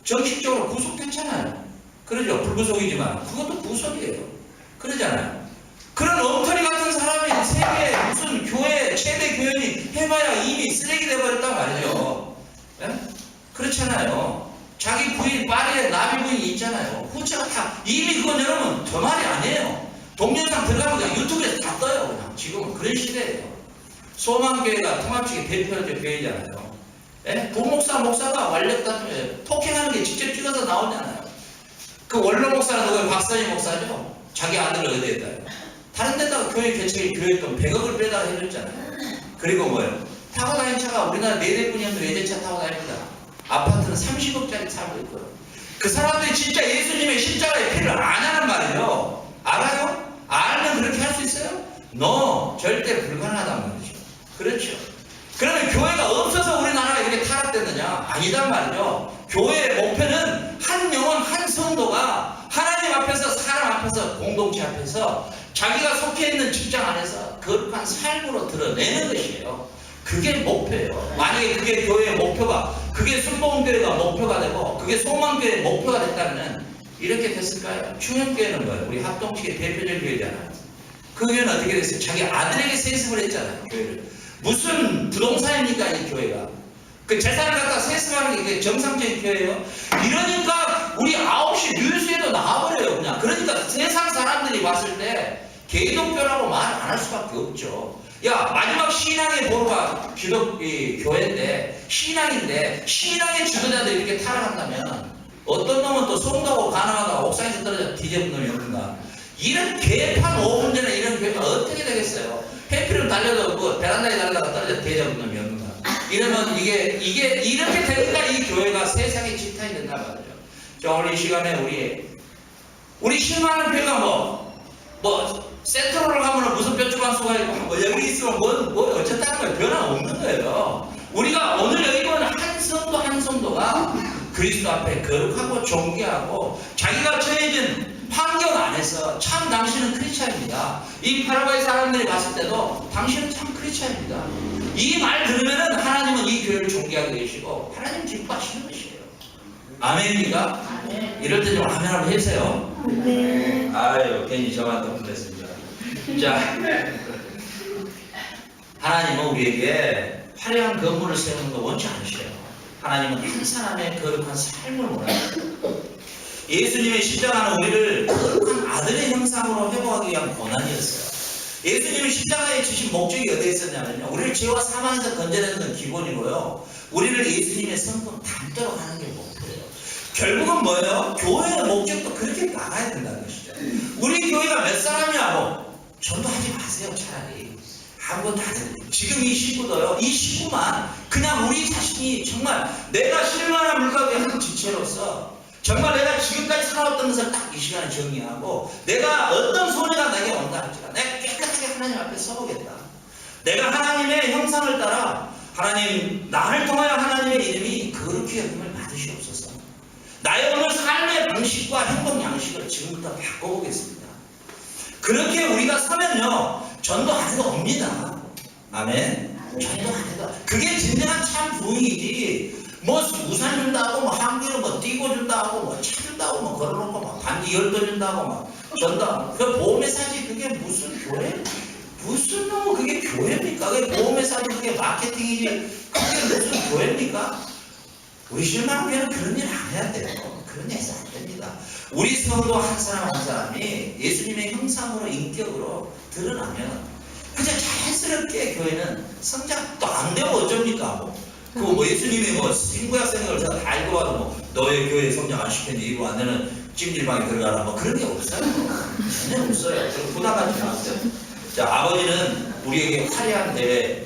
정식적으로 구속됐잖아요. 그러죠. 불구속이지만 그것도 구속이에요. 그러잖아요. 그런 엉터리 같은 사람이 세계 무슨 교회 최대 교회니 해봐야 이미 쓰레기 돼버렸단 말이죠. 네? 그렇잖아요. 자기 부인 파리에 나비 부인이 있잖아요. 후처가 다 이미 그건 여러분 저 말이 아니에요. 동영상 들어가면 그냥 유튜브에서 다 떠요. 그냥 지금은 그런 시대예요. 소망교회가 통합측의 대표적 교회잖아요. 예? 부목사 목사가 완력다 폭행하는 게 직접 찍어서 나오잖아요. 그 원로 목사는 누구예요? 박선희 목사죠. 자기 아들을 의대했다요. 다른 데다가 교회 개척에 교회 돈 100억을 빼다가 해줬잖아요. 그리고 뭐예요? 타고 다니는 차가 우리나라 4대뿐이었는데 외제차 타고 다닙니다. 아파트는 30억짜리 타고 있고요. 그 사람들이 진짜 예수님의 십자가의 피를 아냐는 말이에요. 알아요? 알면 그렇게 할 수 있어요? No, 절대 불가능하단 말이죠. 그렇죠. 그러면 교회가 없어서 우리나라가 이렇게 타락됐느냐? 아니단 말이죠. 교회의 목표는 한 영혼 한 성도가 하나님 앞에서 사람 앞에서 공동체 앞에서 자기가 속해 있는 직장 안에서 거룩한 삶으로 드러내는 것이에요. 그게 목표예요. 만약에 그게 교회의 목표가, 그게 순복음교회가 목표가 되고 그게 소망교회의 목표가 됐다면 이렇게 됐을까요? 충현교회는 뭐예요? 우리 합동식의 대표적 교회잖아요. 그 교회는 어떻게 됐어요? 자기 아들에게 세습을 했잖아요. 교회를. 무슨 부동산입니까 이 교회가? 그 재산을 갖다 세습하는 게 정상적인 교회예요. 이러니까 우리 9시 뉴스에도 나와버려요 그냥. 그러니까 세상 사람들이 봤을 때 개인독교라고 말 안 할 수밖에 없죠. 야, 마지막 신앙의 보루가 교회인데 신앙인데 신앙의 지도자들이 이렇게 타락한다면 어떤 놈은 또 송도하고 가나하다가 옥상에서 떨어져 뒤집은 놈이 없는가? 이런 개판 5분 전에 이런 교회가 어떻게 되겠어요? 해피를 달려도 뭐 베란다에 달려다가 떨어져 뒤집은 놈이 없는가? 이러면 이게 이렇게 되니까 이 교회가 세상의 지탄이 된단 말이죠. 자, 오늘 이 시간에 우리 실망하는 교회가 뭐 센트럴을 가면 무슨 뾰족한 수가 있고 뭐 여기 있으면 뭐 어쨌다는 거예요. 변화 없는 거예요. 우리가 오늘 여기 보는 한 성도 한 성도가 그리스도 앞에 거룩하고 존귀하고 자기가 처해진 환경 안에서 참 당신은 크리스찬입니다. 이 파라과이 사람들이 봤을 때도 당신은 참 크리스찬입니다. 이 말 들으면은 하나님은 이 교회를 존귀하게 계시고 하나님 기뻐하시는 것이에요. 아멘입니까? 아멘. 이럴 때 좀 아멘 한번 해주세요. 네. 아유, 괜히 저한테 혼냈습니다. 자, 하나님은 우리에게 화려한 건물을 세우는 거 원치 않으셔요. 하나님은 한 사람의 거룩한 삶을 원하세요. 예수님의 십자가는 우리를 거룩한 아들의 형상으로 회복하기 위한 고난이었어요. 예수님이 십자가에 주신 목적이 어디에 있었냐면요. 우리를 죄와 사망에서 건져내는 건 기본이고요. 우리를 예수님의 성품 닮도록 하는 게 목표예요. 결국은 뭐예요? 교회의 목적도 그렇게 나가야 된다는 것이죠. 우리 교회가 몇 사람이냐고 전도하지 마세요. 차라리 아무것도 안 해요. 지금 이 시구도요. 이 시구만 그냥 우리 자신이 정말 내가 실만한 물가의 한 지체로서 정말 내가 지금까지 살아왔던 것을 딱 이 시간에 정리하고 내가 어떤 손해가 내게 온다 할지라 내가 깨끗하게 하나님 앞에 서보겠다. 내가 하나님의 형상을 따라 하나님 나를 통하여 하나님의 이름이 거룩히 여김을 받으시옵소서. 나의 오늘 삶의 방식과 행동 양식을 지금부터 바꿔보겠습니다. 그렇게 우리가 서면요 전도 안 해도 옵니다. 아멘. 전도 안 해도 그게 진정한 참 부흥이지. 뭐 우산 준다고 뭐 한기를 뭐 띄고 준다고 뭐 차 준다고 뭐 걸어놓고 막 반지 열도 준다고 막 전다. 그 보험회 사지 그게 무슨 교회? 무슨 뭐 그게 교회입니까? 그게 보험회 사지 그게 마케팅이지. 그게 무슨 교회입니까? 우리 실망교회는 그런 일 안 해야 돼요. 그런 일 해서 안 됩니다. 우리 성도 한 사람 한 사람이 예수님의 형상으로 인격으로 드러나면 그냥 자연스럽게 교회는 성장도 안 되고 어쩝니까? 뭐 예수님이 뭐 신구약 성경을 다 읽어봐도 뭐 너의 교회 성장 안 시켰는데 이거 안 되는 찜질방에 들어가라 뭐 그런 게 없어요. 전혀 없어요. 부담하지 마세요. 자, 아버지는 우리에게 화려한 예배,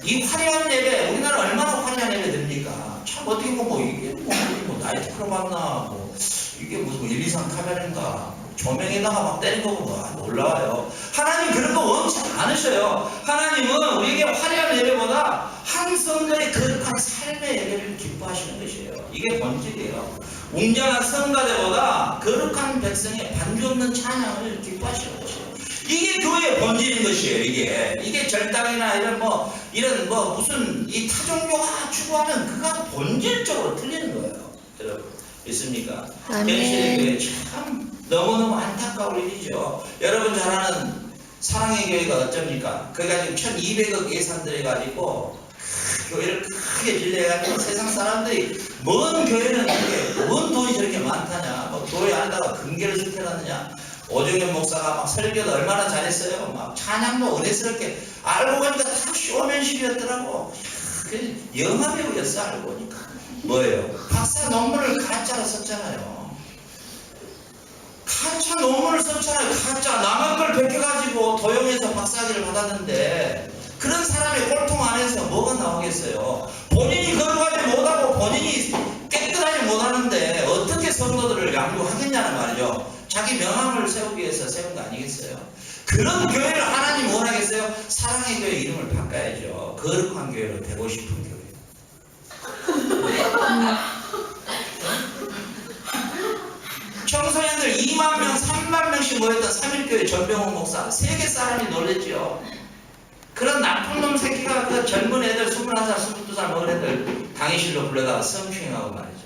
이 화려한 예배, 우리나라 얼마나 화려한 예배 됩니까? 참 어떻게 보면 뭐 이게 뭐 나이트 클럽 왔나 뭐 이게 무슨 1, 2, 3 카메라인가 조명에다가 막 때린 거고 뭐 놀라워요. 하나님 그런 거 원치 않으셔요. 하나님은 우리에게 화려한 예배보다 한 성도의 거룩한 삶의 예배를 기뻐하시는 것이에요. 이게 본질이에요. 웅장한 성가대보다 거룩한 백성의 반주 없는 찬양을 기뻐하시는 것이에요. 이게 교회의 본질인 것이에요. 이게 절당이나 이런 무슨 이 타종교가 추구하는 그가 본질적으로 틀리는 거예요. 여러분 있습니까? 현실의 교회 참 너무너무 안타까울 일이죠. 여러분 잘 아는 사랑의 교회가 어쩝니까? 그가 지금 1200억 예산 들여가지고 교회를 크게 질러해가지고 세상 사람들이 뭔 교회는 이렇게 뭔 돈이 저렇게 많다냐, 뭐 교회 안에다가 금괴를 시켜놨느냐. 오정현 목사가 막 설교도 얼마나 잘했어요. 막 찬양도 은혜스럽게 알고 보니까 다 쇼맨십이었더라고. 그 영화배우였어. 알고 보니까 뭐예요? 박사 논문을 가짜로 썼잖아요. 가짜 논문을 논문을 썼잖아요. 가짜 남의 걸 베껴가지고 도용해서 박사학위를 받았는데 그런 사람의 꼴통 안에서 뭐가 나오겠어요? 본인이 거룩하지 못하고 본인이 깨끗하지 못하는데 어떻게 성도들을 양육하겠냐는 말이죠. 자기 명함을 세우기 위해서 세운 거 아니겠어요? 그런 교회를 하나님 원하겠어요? 사랑의 교회 이름을 바꿔야죠. 거룩한 교회로 되고 싶은 교회. 청소년들 2만 명, 3만 명씩 모였던 3일교회 전병훈 목사 세계 사람이 놀랬죠. 그런 나쁜 놈 새끼가 그 젊은 애들 21살, 22살 먹은 애들 강의실로 불러다가 성추행하고 말이죠.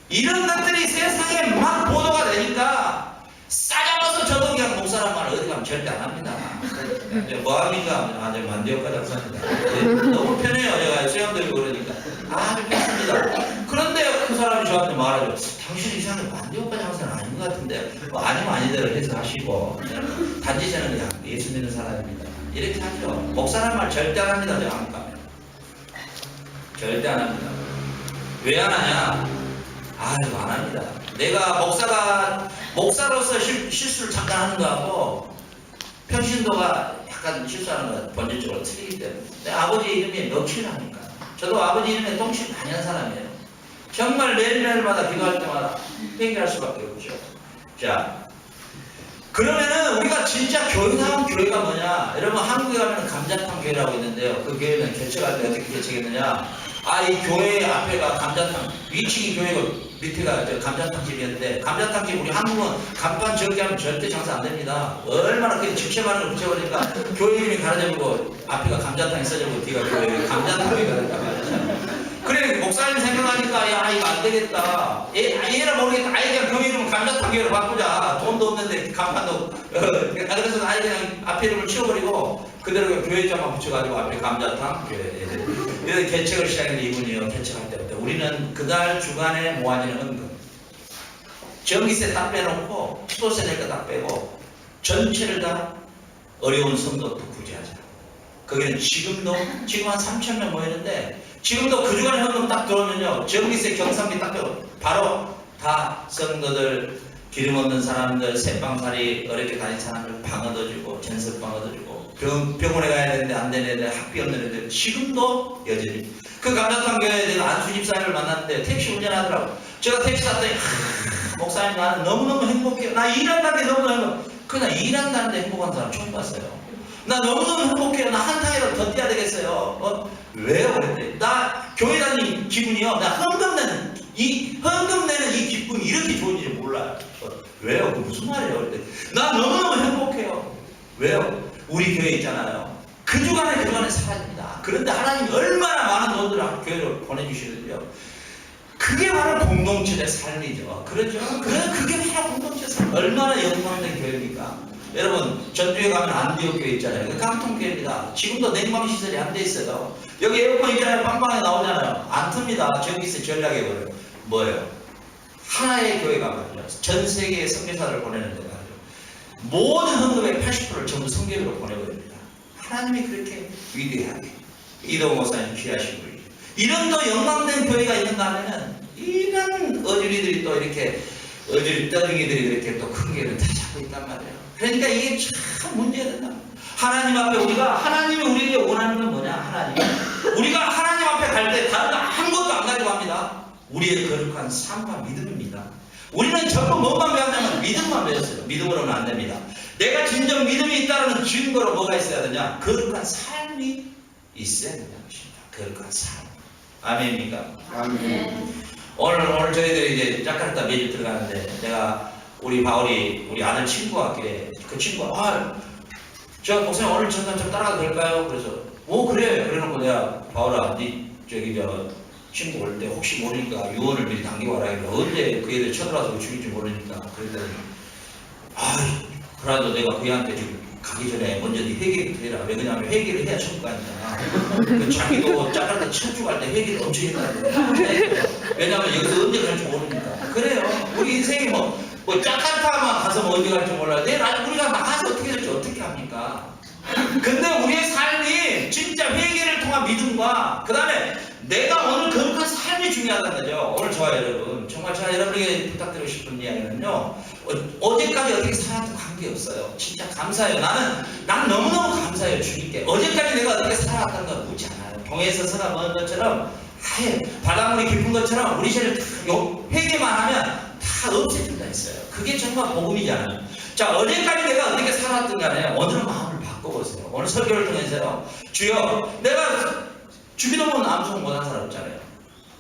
이런 것들이 세상에 막 보도가 되니까 싸잡아서 저도 그냥 목사란 말 어디 가면 절대 안 합니다. 뭐합니까? 아주 만디오카 작사입니다. 너무 편해요. 제가 수염 들고 그러니까. 아주 편합니다. 그런데 그 사람이 저한테 말하죠. 당신 이상하게 만디오카 장사는 아닌 것 같은데 뭐 아니면 아니대로 해서 하시고 단지 저는 그냥 예수 믿는 사람입니다. 이렇게 하죠. 목사란 말 절대 안 합니다. 제가 한국 가면. 절대 안 합니다. 왜 안 하냐? 아유, 안 합니다. 내가 목사로서 실수를 잠깐 하는 거하고 평신도가 약간 실수하는 거 본질적으로 틀리기 때문에 내 아버지 이름이 멱칠하니까 저도 아버지 이름에 똥칠 많이 한 사람이에요. 정말 매일매일마다 기도할 때마다 회개할 수밖에 없죠. 자, 그러면은 우리가 진짜 교회다운 교회가 뭐냐? 여러분 한국에 가면 감자탕 교회라고 있는데요. 그 교회는 개척할 때 어떻게 개척했느냐? 이 교회 앞에가 감자탕, 위층이 교회고 밑에가 감자탕 집이었는데 감자탕 집 우리 한국은 간판 적게 하면 절대 장사 안 됩니다. 얼마나 그 직체반을 붙여버리니까 교회 이름이 가려져버리고 앞에가 감자탕이 써져버리고 뒤가 교회 감자탕 교회가 됐다 말이죠. 그래 목사님 생각하니까 야 이거 안 되겠다. 얘라 모르겠다. 아예 그냥 교회 이름을 감자탕 교회로 바꾸자. 돈도 없는데 간판도 그래서 아예 그냥 앞에 이름을 치워버리고 그대로 교회장만 붙여가지고 앞에 감자탕 교회. 그래서 개척을 시작했는데 이분이요. 개척할 때부터 우리는 그날 주간에 모아지는 헌금 전기세 딱 빼놓고 수도세 낼 거 딱 빼고 전체를 다 어려운 성도부터 구제하자. 거기는 지금 한 3,000명 모이는데 지금도 그 주간에 헌금 딱 들어오면요 전기세 경상비 딱 빼고 바로 다 성도들 기름 없는 사람들 새빵살이 어렵게 다닌 사람들 방 얻어주고 전석방 얻어주고 병원에 가야 되는데 안 되는 애들 학비 없는 애들 지금도 여전히 그 감자탕 교회에 내가 안수 집사님을 만났는데 택시 운전하더라고. 제가 택시 탔더니 목사님 나는 너무너무 행복해요. 나 일한다는데 너무너무 행복해. 그냥 일한다는데 행복한 사람 처음 봤어요. 나 너무너무 행복해요. 나 한탕이라도 더 뛰어야 되겠어요. 왜요? 그랬더니 나 교회 다니는 기분이요. 나 헌금 내는 이 기쁨이 이렇게 좋은지 몰라요. 왜요? 그 무슨 말이에요? 그랬더니 나 너무너무 행복해요. 왜요? 우리 교회 있잖아요. 그 주간에 사라집니다. 그런데 하나님이 얼마나 많은 돈들을 교회로 보내주시는데요. 그게 바로 공동체의 삶이죠. 그렇죠? 그게 바로 공동체의 삶. 얼마나 영광된 교회입니까? 여러분 전주에 가면 안디옥 교회 있잖아요. 그 깡통교회입니다. 지금도 냉방시설이 안 돼 있어요. 여기 에어컨 있잖아요. 빵빵하게 나오잖아요. 안 틉니다. 전기세 전략해버려요. 뭐예요? 하나의 교회가 말이죠. 전 세계의 선교사를 보내는 데가 모든 헌금의 80%를 전부 선교회로 보내버립니다. 하나님이 그렇게 위대하게 이동 목사님 귀하신 분이죠. 이런 또 영광된 교회가 있는가 하면은 이런 어주리들이 또 이렇게 어주리 떠덩이들이 이렇게 또 큰 교회를 다 잡고 있단 말이에요. 그러니까 이게 참 문제가 된다. 하나님 앞에 하나님이 우리에게 원하는 건 뭐냐? 하나님. 우리가 하나님 앞에 갈 때 다른 거 아무것도 안 가지고 합니다. 우리의 거룩한 삶과 믿음입니다. 우리는 전부 뭐만 배웠냐면 믿음만 배웠어요. 믿음으로는 안 됩니다. 내가 진정 믿음이 있다는 증거로 뭐가 있어야 되냐? 거룩한 삶이 있어야 된다는 것입니다. 거룩한 삶. 아멘입니까? 아멘. 오늘 저희들이 이제 자카르타 매주 들어가는데 내가 우리 바울이 우리 아들 친구와 함께 그 친구가 저 목사님 오늘 전담 좀 따라가도 될까요? 그래서 그래. 그래놓고 내가 바울아 네 친구 올 때 혹시 모르니까 유언을 미리 당기고 와라. 언제 그 애들 쳐들어와서 죽일지 모르니까. 그랬더니 그래도 내가 그애한테 지금 가기 전에 먼저 네 회개부터 해라. 왜냐면 회개를 해야 천국 가니까. 자기도 짜karta 천주 갈 때 회개를 엄청 해야 돼. 왜냐면 여기서 언제 갈지 모르니까. 그래요. 우리 인생이 뭐 짜karta만 가서 언제 갈지 몰라요. 내일 우리가 나가서 어떻게 될지 어떻게 합니까? 근데 우리의 삶이 진짜 회개를 통한 믿음과 그 다음에 내가 오늘 거룩한 삶이 중요하다는 거죠. 오늘 저와 여러분, 정말 제가 여러분에게 부탁드리고 싶은 이야기는요, 어제까지 어떻게 살았던 관계없어요. 진짜 감사해요. 나는 너무너무 감사해요. 주님께. 어제까지 내가 어떻게 살아왔다는 거 묻지 않아요. 동해에서 서가 먼 것처럼, 아예 바닷물이 깊은 것처럼 우리 죄를 회개만 하면 다 없애준다 했어요. 그게 정말 복음이잖아요. 자, 어제까지 내가 어떻게 살았든 간에 오늘은 마음을 바꿔보세요. 오늘 설교를 통해서요, 주여, 내가 주기도문 암송 못한 사람 없잖아요.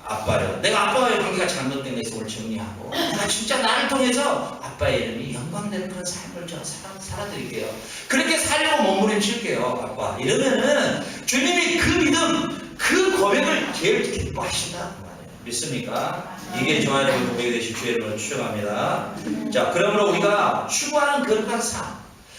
아빠요. 내가 아빠와의 관계가 잘못된 것을 오늘 정리하고, 내가 진짜 나를 통해서 아빠의 이름이 영광되는 그런 삶을 저 살아드릴게요. 그렇게 살려고 몸부림칠게요, 아빠. 이러면은 주님이 그 믿음, 그 고백을 제일 기뻐하신다 그 말이에요. 믿습니까? 이게 저와 여러분 고백이 되실 주의 이름으로 추정합니다. 자, 그러므로 우리가 추구하는 거룩한 삶,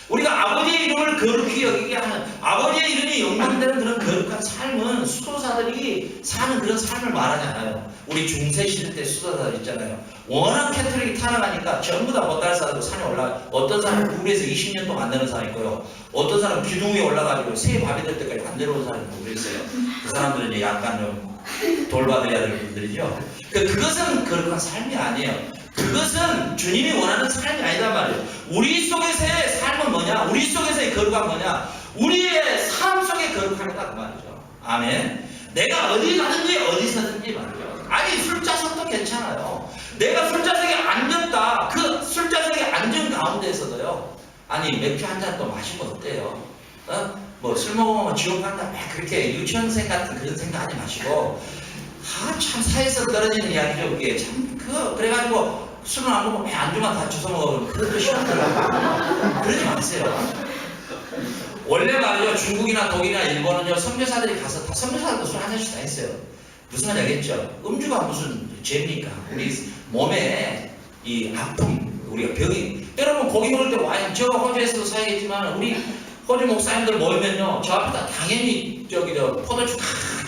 우리가 아버지의 이름을 거룩히 여기게 하는, 아버지의 이름이 영광되는 그런 거룩한 삶은 수도사들이 사는 그런 삶을 말하지 않아요. 우리 중세 시대 때 수도사들 있잖아요. 워낙 캐톨릭이 타락하니까 전부 다 보따리싸들고 산에 올라가. 어떤 사람은 구리에서 20년 동안 안 내려온 사람이 있고요. 어떤 사람은 기둥 위에 올라가지고 새해 밤이 될 때까지 안 내려온 사람이 있고 그랬어요. 그 사람들은 이제 약간 좀 돌봐드려야 될 분들이죠. 그것은 거룩한 삶이 아니에요. 그것은 주님이 원하는 삶이 아니단 말이에요. 우리 속에서의 삶은 뭐냐? 우리 속에서의 거룩한 뭐냐? 우리의 삶 속의 거룩함이다 그 말이죠. 아멘. 내가 어디 가든지 어디서든지 말이죠. 아니 술자석도 괜찮아요. 내가 술자석에 앉았다. 그 술자석에 앉은 가운데에서도요. 아니 맥주 한 잔 또 마시면 어때요? 뭐 술 먹으면 지옥 간다. 그렇게 유치원생 같은 그런 생각하지 마시고, 참 사회에서 떨어지는 이야기죠. 그게 참 그래가지고 술은 안 먹고 안주만 다 주워 먹으면 그것도 싫더라고요. 그러지 마세요. 원래 말이죠. 중국이나 독일이나 일본은요, 선교사들이 가서 다 선교사들도 술 한 잔씩 다 했어요. 무슨 말인지 알겠죠? 음주가 무슨 죄입니까? 우리 몸에 이 아픔, 우리가 병이. 여러분 고기 먹을 때 와인, 저 호주에서도 사야겠지만 우리 호주 목사님들 모이면요, 저 앞에다 당연히 포도주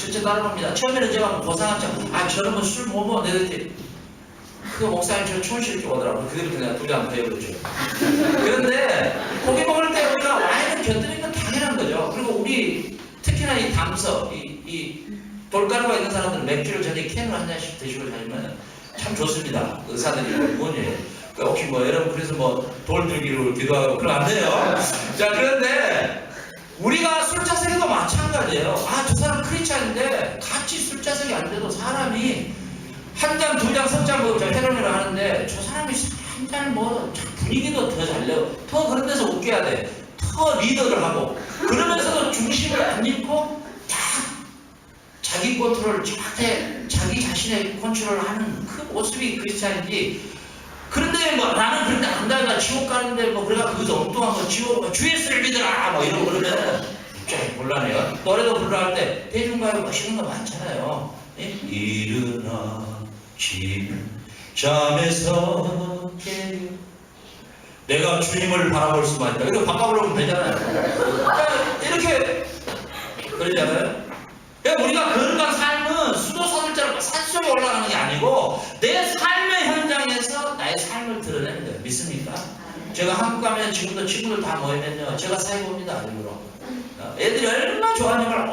전체 따라갑니다. 처음에는 제가 고상하죠. 저는 뭐 술 못 먹어. 내가 그 목사님 저 촌실 좀 오더라고요. 그대로 내가 두 잔 더 해버렸죠. 그런데 고기 먹을 때 우리가 와인을 곁들이는 건 당연한 거죠. 그리고 우리 특히나 이 담석, 이 돌가루가 있는 사람들은 맥주를 저녁에 캔으로 한 잔씩 드시고 다니면 참 좋습니다. 의사들이 원이에요. 혹시 뭐 여러분 그래서 뭐 돌 들기로 기도하고 그러면 안 돼요. 자, 그런데 우리가 술자석에도 마찬가지예요. 저 사람 크리스찬인데 같이 술자석에 앉아도 사람이 한 잔, 두 잔, 석 잔 먹으면 저 헤로니를 하는데 저 사람이 한 잔 뭐 분위기도 더 잘 내고 더 그런 데서 웃겨야 돼. 더 리더를 하고 그러면서도 중심을 안 잃고 딱 자기 컨트롤을 자기 자신의 컨트롤을 하는 그 모습이 크리스찬인지. 그런데 뭐 나는 그런데 안다가 지옥 가는데 뭐 그래가 그것도 엉뚱한 거 지옥 주 예수를 믿으라 뭐 이러고 그러면 굉장히 곤란해요. 노래도 부르라 할 때 대중가요 멋있는 거 많잖아요. 일어나 잠에서 깨요. 내가 주님을 바라볼 수만 있다. 이거 바꿔 부르면 되잖아요. 이렇게 그러잖아요. 그러니까 우리가 거룩한 삶은 수도사들처럼 산속에 올라가는 게 아니고 내 삶의 현장에서 나의 삶을 드러내는 거예요. 믿습니까? 제가 한국 가면 지금도 친구들 다 모이면요, 제가 사회봅니다. 일부러. 애들이 얼마나 좋아하는 걸,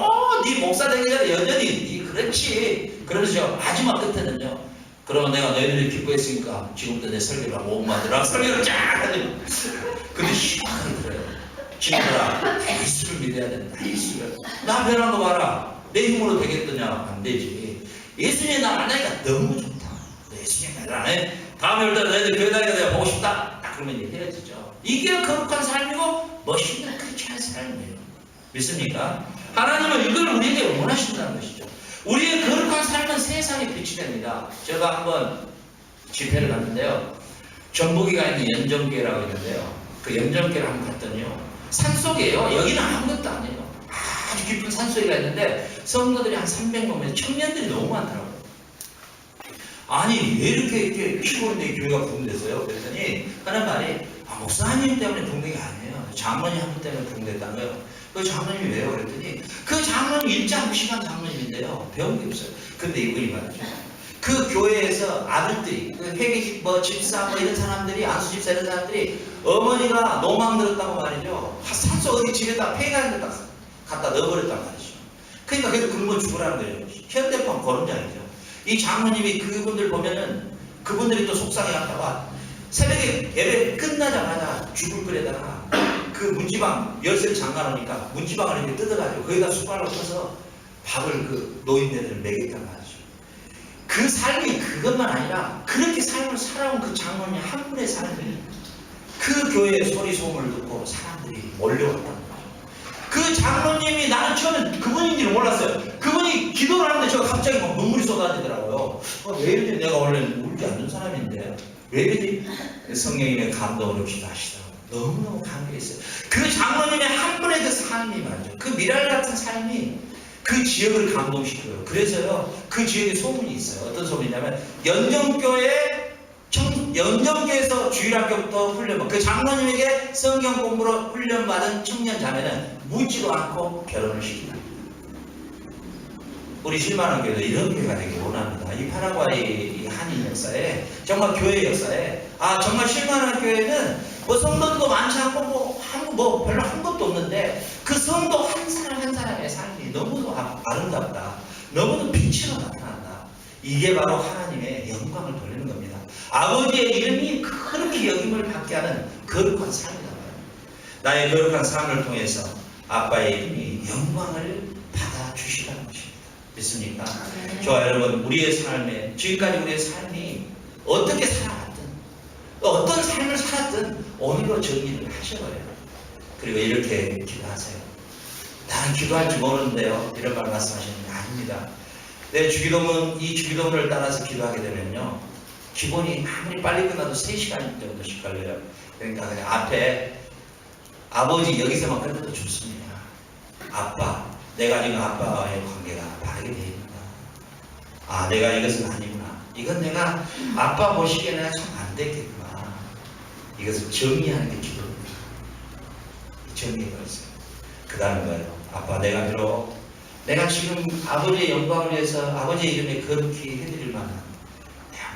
네 목사 되기 전에 여전히 그렇지. 그러죠. 마지막 끝에는요, 그러면 내가 너희들이 기뻐했으니까 지금부터 내 설교를 하고 5만 들어 설교를 쫙 하죠. 근데 심하게 들어요. 친구들아, 예수를 믿어야 된다. 예수를. 나 변한 거 봐라. 내 힘으로 되겠더냐? 안 되지. 예수님 나 만나니까 너무 좋다. 예수님 만나네. 다음에 너희들 교회 다니게 내가 보고 싶다. 딱 그러면 이제 헤어지죠. 이게 거룩한 삶이고 멋있는 크리스찬의 삶이에요. 믿습니까? 하나님은 이걸 우리에게 원하신다는 것이죠. 우리의 거룩한 삶은 세상에 빛이 됩니다. 제가 한번 집회를 갔는데요. 전북이가 있는 연정교회라고 있는데요. 그 연정교회를 한번 갔더니요, 산속이에요. 여기는 아무것도 아니에요. 아주 깊은 산속에가 있는데 성도들이 한 300명에서 청년들이 너무 많더라고요. 아니 왜 이렇게 시골인데 교회가 붕괴됐어요? 그랬더니 하는 말이 목사님 때문에 붕괴가 아니에요. 장로님 한 분 때문에 붕괴됐다는 거예요. 그 장로님이 왜요? 그랬더니 그 장로님 일장무심한 장로님인데요. 배운 게 없어요. 근데 이분이 말이죠. 그 교회에서 아들들이, 그 회계집 집사 이런 사람들이, 안수집사 이런 사람들이 어머니가 노망 들었다고 말이죠. 산속 어디 집에다 폐가는 데다 갖다 넣어버렸단 말이죠. 그러니까 그래도 굶어 죽으라는 거예요. 현대판 거름장이죠. 이 장로님이 그분들 보면은 그분들이 또 속상해 할까봐 새벽에 예배 끝나자마자 죽을 끓여다가 그 문지방 열쇠를 잠가놓으니까 문지방을 이렇게 뜯어가지고 거기다 숟가락을 쳐서 밥을 그 노인네들 먹였단 말이죠. 그 삶이 그것만 아니라 그렇게 삶을 살아온 그 장로님 한 분의 삶이 그 교회의 소리 소음을 듣고 사람들이 몰려왔단 말이에요. 그 장로님이 나는 처음엔 그분인지는 몰랐어요. 그분이 기도를 하는데 제가 갑자기 막 눈물이 쏟아지더라고요. 왜 이러지? 내가 원래 울지 않는 사람인데 왜 이러지? 성령님의 감동으로 기도하시더라고요. 너무너무 감격했어요. 그 장로님의 한 분의 그 삶이 말이죠. 그 미랄 같은 삶이 그 지역을 감동시켜요. 그래서요, 그 지역에 소문이 있어요. 어떤 소문이냐면, 연정교에서 주일학교부터 훈련받은, 그 장로님에게 성경 공부로 훈련받은 청년 자매는 묻지도 않고 결혼을 시킨다. 우리 실만한 교회도 이런 교회가 되길 원합니다. 이 파라과이 한인 역사에, 정말 교회 역사에, 정말 실만한 교회는 뭐 성도도 많지 않고 뭐 별로 한 것도 없는데 그 성도 한 사람 한 사람의 삶이 너무도 아름답다. 너무도 빛으로 나타난다. 이게 바로 하나님의 영광을 돌리는 겁니다. 아버지의 이름이 그렇게 여김을 받게 하는 거룩한 삶이다. 나의 거룩한 삶을 통해서 아빠의 이름이 영광을 받아 주시라는 것입니다. 믿습니까? 좋아요, 여러분. 우리의 삶에, 지금까지 우리의 삶이 어떻게 살아왔든, 어떤 삶을 살았든 오늘로 정리를 하셔버려요. 그리고 이렇게 기도하세요. 나는 기도할 줄 모르는데요. 이런 말 말씀하시는 게 아닙니다. 내 주기도문, 이 주기도문을 따라서 기도하게 되면요, 기본이 아무리 빨리 끝나도 3시간 정도씩 걸려요. 그러니까 그냥 앞에 아버지 여기서만 끝내도 좋습니다. 아빠, 내가 지금 아빠와의 관계가 바르게 되어 있구나. 내가 이것은 아니구나. 이건 내가 아빠 보시기에는 참 안 되겠구나. 이것을 정리하는 게 기도입니다. 정리가 있어요. 그 다음에 뭐예요? 아빠, 내가 비록 내가 지금 아버지의 영광을 위해서 아버지의 이름에 거룩히 해드릴 만한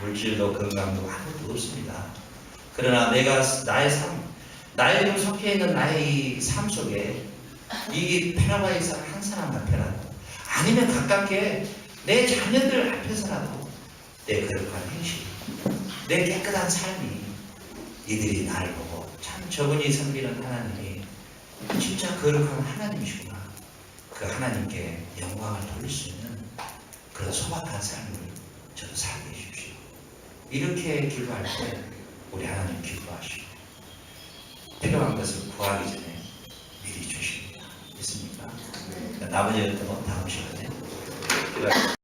물질도 건강도 아무것도 없습니다. 그러나 내가 나의 삶, 나의 지금 속해 있는 나의 삶 속에 이 페라바이사 한 사람 앞에라도 아니면 가깝게 내 자녀들 앞에서라도 내 거룩한 행실, 내 깨끗한 삶이 이들이 나를 보고 참 저분이 섬기는 하나님이 진짜 거룩한 하나님이시구나. 그 하나님께 영광을 돌릴 수 있는 그런 소박한 삶을 저도 살게 해주십시오. 이렇게 기도할 때 우리 하나님 기뻐하시고 필요한 것을 구하기 전에 미리 주십니다. 있습니까? 나머지는 또 다음 시간에 기도하겠습니다.